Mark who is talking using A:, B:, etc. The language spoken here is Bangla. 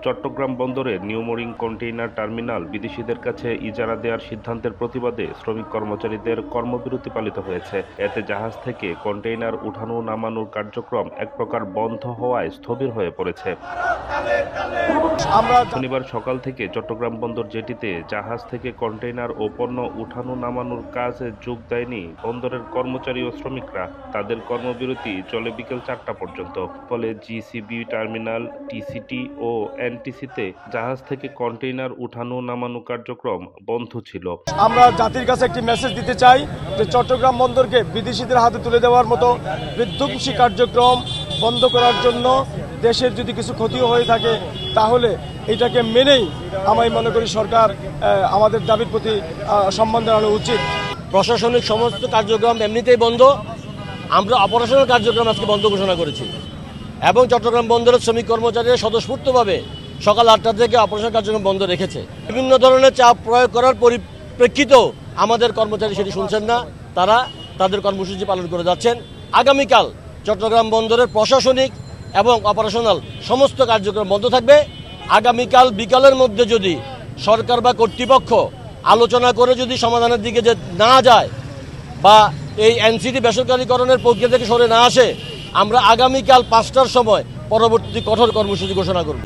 A: চট্টগ্রাম বন্দরের নিউ মোরিং কন্টেইনার টার্মিনাল বিদেশিদের কাছে ইজারা দেওয়ার সিদ্ধান্তের প্রতিবাদে শ্রমিক কর্মচারীদের কর্মবিরতি পালিত হয়েছে। এতে জাহাজ থেকে কন্টেইনার উঠানো নামানোর কার্যক্রম এক প্রকার বন্ধ হওয়ায় স্থবির হয়ে পড়েছে। শনিবার সকাল থেকে চট্টগ্রাম বন্দর জেটিতে জাহাজ থেকে কন্টেইনার ও পণ্য উঠানো নামানোর কাজে যোগ দেয়নি বন্দরের কর্মচারী ও শ্রমিকরা। তাদের কর্মবিরতি চলে বিকেল 4টা পর্যন্ত। ফলে জিসিবি টার্মিনাল, টিসিটি ও এনটিসিতে জাহাজ থেকে কন্টেইনার উঠানো নামানো কার্যক্রম বন্ধ ছিল।
B: আমরা জাতির কাছে একটি মেসেজ দিতে চাই যে চট্টগ্রাম বন্দরকে বিদেশিদের হাতে তুলে দেওয়ার মতো বিধ্বংসী কার্যক্রম বন্ধ করার জন্য দেশের যদি কিছু ক্ষতিও হয়ে থাকে তাহলে এটাকে মেনেই আমি মনে করি সরকার আমাদের দাবির প্রতি সম্মান জানানো উচিত।
C: প্রশাসনিক সমস্ত কার্যক্রম এমনিতেই বন্ধ, আমরা অপারেশনাল কার্যক্রম আজকে বন্ধ ঘোষণা করেছি এবং চট্টগ্রাম বন্দরের শ্রমিক কর্মচারীরা স্বতঃস্ফূর্তভাবে সকাল 8টা থেকে অপারেশনাল কার্যক্রম বন্ধ রেখেছে। বিভিন্ন ধরনের চাপ প্রয়োগ করার পরিপ্রেক্ষিতেও আমাদের কর্মচারী সেটি শুনছেন না, তারা তাদের কর্মসূচি পালন করে যাচ্ছেন। আগামীকাল চট্টগ্রাম বন্দরের প্রশাসনিক এবং অপারেশনাল সমস্ত কার্যক্রম বন্ধ থাকবে। আগামীকাল বিকালের মধ্যে যদি সরকার বা কর্তৃপক্ষ আলোচনা করে যদি সমাধানের দিকে যে না যায় বা এই এনসিটি বেসরকারীকরণের প্রক্রিয়া থেকে সরে না আসে, আমরা আগামীকাল 5টার সময় পরবর্তী কঠোর কর্মসূচি ঘোষণা করব।